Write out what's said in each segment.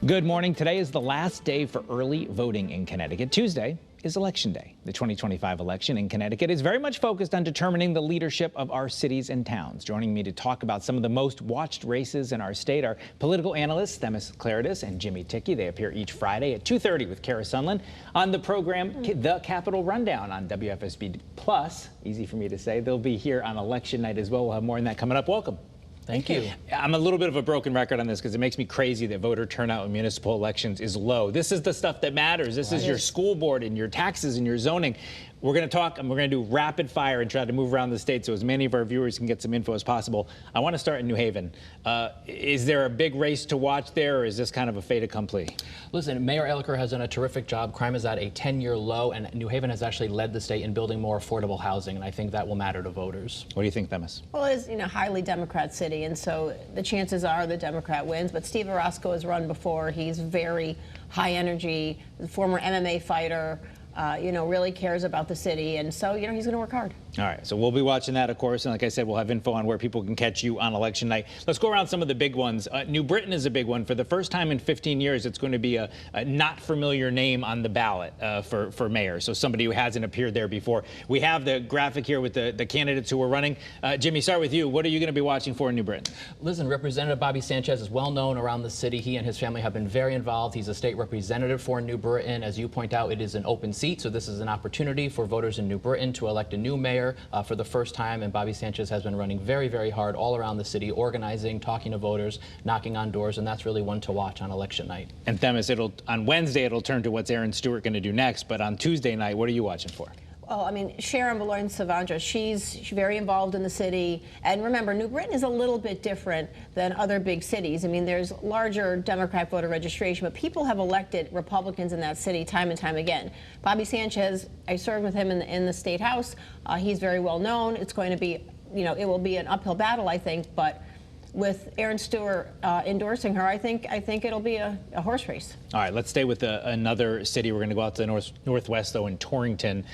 Good morning. Today is the last day for early voting in Connecticut. Tuesday is Election Day. The 2025 election in Connecticut is very much focused on determining the leadership of our cities and towns. Joining me to talk about some of the most watched races in our state are political analysts Themis, Klarides, and Jimmy Tickey. They appear each Friday at 2:30 with Kara Sunland on the program The Capitol Rundown on WFSB Plus. Easy for me to say. They'll be here on election night as well. We'll have more on that coming up. Welcome. Thank you. I'm a little bit of a broken record on this because it makes me crazy that voter turnout in municipal elections is low. This is the stuff that matters. This is your school board and your taxes and your zoning. We're going to talk and we're going to do rapid fire and try to move around the state so as many of our viewers can get some info as possible. I want to start in New Haven. Is there a big race to watch there, or is this kind of a fait accompli? Listen, Mayor Elicker has done a terrific job. Crime is at a 10-year low, and New Haven has actually led the state in building more affordable housing, and I think that will matter to voters. What do you think, Themis? Well, it is, a highly Democrat city, and so the chances are the Democrat wins. But Steve Orozco has run before. He's very high energy, former MMA fighter. Really cares about the city, and so, he's going to work hard. All right, so we'll be watching that, of course, and like I said, we'll have info on where people can catch you on election night. Let's go around some of the big ones. New Britain is a big one. For the first time in 15 years, it's going to be a not familiar name on the ballot for mayor, so somebody who hasn't appeared there before. We have the graphic here with the candidates who are running. Jimmy, start with you. What are you going to be watching for in New Britain? Listen, Representative Bobby Sanchez is well known around the city. He and his family have been very involved. He's a state representative for New Britain. As you point out, it is an open seat, so this is an opportunity for voters in New Britain to elect a new mayor for the first time, and Bobby Sanchez has been running very, very hard all around the city, organizing, talking to voters, knocking on doors, and that's really one to watch on election night. And Themis, on Wednesday it'll turn to what's Aaron Stewart going to do next, but on Tuesday night, what are you watching for? Well, Sharon Boulogne-Savandra, she's very involved in the city. And remember, New Britain is a little bit different than other big cities. There's larger Democrat voter registration, but people have elected Republicans in that city time and time again. Bobby Sanchez, I served with him in the State House. He's very well known. It's going to be, it will be an uphill battle, I think, but with Aaron Stewart endorsing her, I think it'll be a horse race. All right, let's stay with another city. We're going to go out to the northwest, though, in Torrington.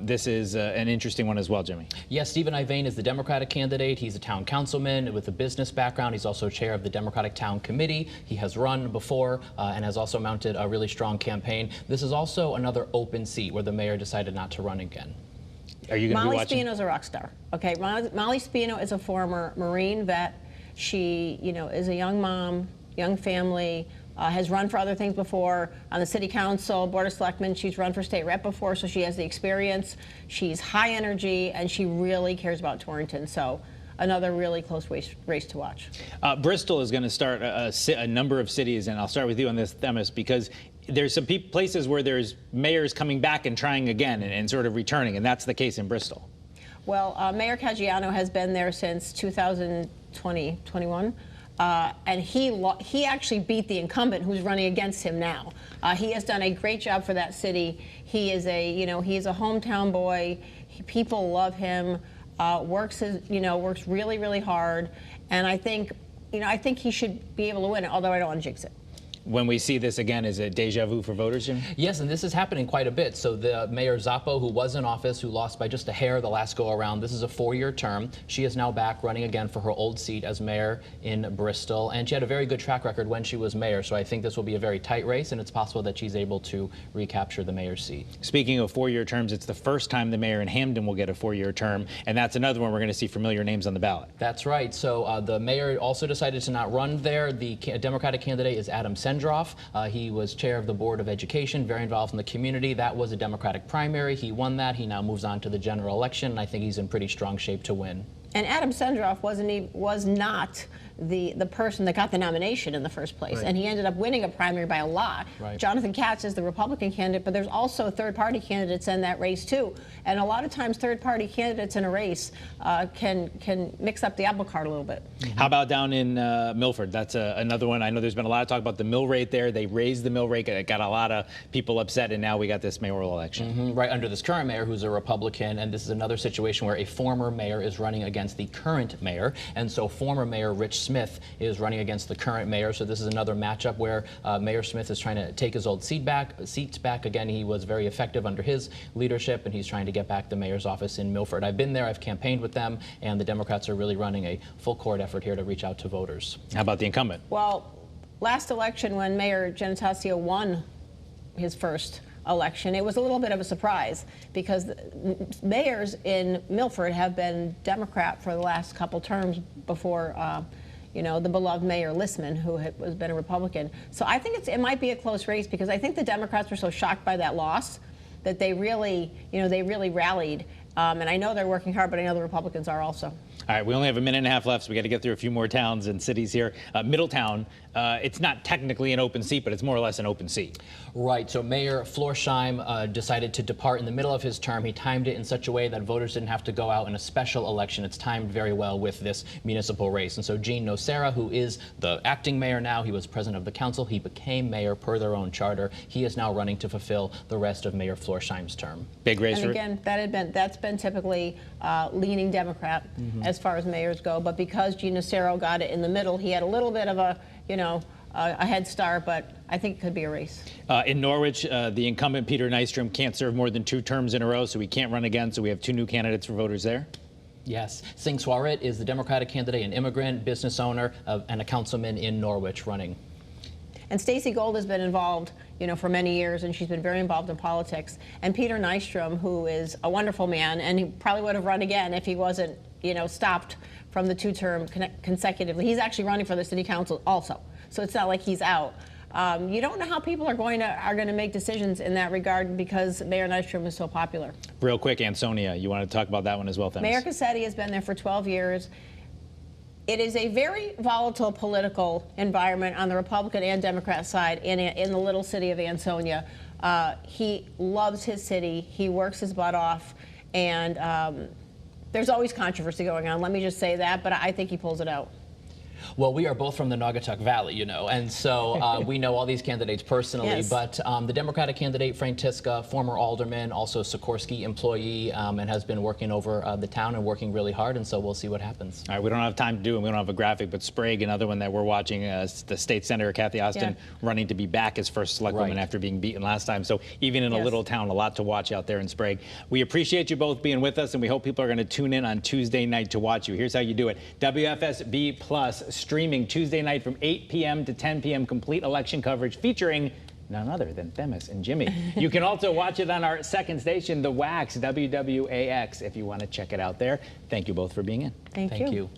This is an interesting one as well, Jimmy. Yes, Stephen Ivane is the Democratic candidate. He's a town councilman with a business background. He's also chair of the Democratic Town Committee. He has run before and has also mounted a really strong campaign. This is also another open seat where the mayor decided not to run again. Are you going to be watching? Molly Spino's a rock star. Okay, Molly Spino is a former Marine vet. She, is a young mom, young family, has run for other things before on the city council, board of selectmen. She's run for state rep before, so she has the experience. She's high energy, and she really cares about Torrington. So another really close race to watch. Bristol is going to start a number of cities, and I'll start with you on this, Themis, because there's some places where there's mayors coming back and trying again and sort of returning, and that's the case in Bristol. Well, Mayor Caggiano has been there since 2021, and he actually beat the incumbent who's running against him now. He has done a great job for that city. He is he's a hometown boy. People love him. Works really, really hard, and I think he should be able to win it. Although I don't want to jinx it. When we see this again, is it deja vu for voters, Jim? Yes, and this is happening quite a bit. So the Mayor Zappo, who was in office, who lost by just a hair the last go-around, this is a 4-year term. She is now back running again for her old seat as mayor in Bristol, and she had a very good track record when she was mayor, so I think this will be a very tight race, and it's possible that she's able to recapture the mayor's seat. Speaking of 4-year terms, it's the first time the mayor in Hamden will get a 4-year term, and that's another one we're going to see familiar names on the ballot. That's right. So the mayor also decided to not run there. The Democratic candidate is Adam Sendroff. He was chair of the Board of Education, very involved in the community. That was a Democratic primary. He won that. He now moves on to the general election, and I think he's in pretty strong shape to win. And Adam Sendroff was not the person that got the nomination in the first place, and he ended up winning a primary by a lot. Right. Jonathan Katz is the Republican candidate, but there's also third-party candidates in that race too. And a lot of times, third-party candidates in a race can mix up the apple cart a little bit. How about down in Milford? That's another one. I know there's been a lot of talk about the mill rate there. They raised the mill rate. It got a lot of people upset, and now we got this mayoral election. Right under this current mayor, who's a Republican, and this is another situation where a former mayor is running against the current mayor, and so former Mayor Rich Smith is running against the current mayor. So this is another matchup where Mayor Smith is trying to take his old seat back. Again, he was very effective under his leadership, and he's trying to get back the mayor's office in Milford. I've been there, I've campaigned with them, and the Democrats are really running a full court effort here to reach out to voters. How about the incumbent? Well, last election when Mayor Genestasio won his first election, it was a little bit of a surprise because mayors in Milford have been Democrat for the last couple terms before, the beloved Mayor Listman, who has been a Republican. So I think it might be a close race because I think the Democrats were so shocked by that loss that they really rallied. And I know they're working hard, but I know the Republicans are also. All right, we only have a minute and a half left, so we got to get through a few more towns and cities here. Middletown, it's not technically an open seat, but it's more or less an open seat. Right. So Mayor Florsheim decided to depart in the middle of his term. He timed it in such a way that voters didn't have to go out in a special election. It's timed very well with this municipal race. And so Gene Nocera, who is the acting mayor now, he was president of the council. He became mayor per their own charter. He is now running to fulfill the rest of Mayor Florsheim's term. Big race. And again, that's been typically leaning Democrat as far as mayors go. But because Gene Nocera got it in the middle, he had a little bit of a head start, but I think it could be a race. In Norwich, the incumbent Peter Nystrom can't serve more than 2 terms in a row, so he can't run again. So we have 2 new candidates for voters there. Yes. Singh Swarit is the Democratic candidate, an immigrant, business owner, and a councilman in Norwich running. And Stacey Gold has been involved, for many years, and she's been very involved in politics. And Peter Nystrom, who is a wonderful man, and he probably would have run again if he wasn't, stopped from the 2-term consecutively. He's actually running for the city council also. So it's not like he's out. You don't know how people are going to make decisions in that regard because Mayor Nystrom is so popular. Real quick, Ansonia, you want to talk about that one as well, Themis? Mayor Cassetti has been there for 12 years. It is a very volatile political environment on the Republican and Democrat side in the little city of Ansonia. He loves his city. He works his butt off. And there's always controversy going on. Let me just say that. But I think he pulls it out. Well, we are both from the Naugatuck Valley, and so we know all these candidates personally. Yes. But the Democratic candidate, Frank Tiska, former alderman, also Sikorsky employee, and has been working over the town and working really hard, and so we'll see what happens. All right, we don't have time to do it. We don't have a graphic, but Sprague, another one that we're watching, the state senator, Kathy Austin, running to be back as first selectwoman after being beaten last time. So even in a little town, a lot to watch out there in Sprague. We appreciate you both being with us, and we hope people are going to tune in on Tuesday night to watch you. Here's how you do it. WFSB Plus, streaming Tuesday night from 8 p.m. to 10 p.m. complete election coverage featuring none other than Themis and Jimmy. You can also watch it on our second station, The Wax, WWAX, if you want to check it out there. Thank you both for being in. Thank you.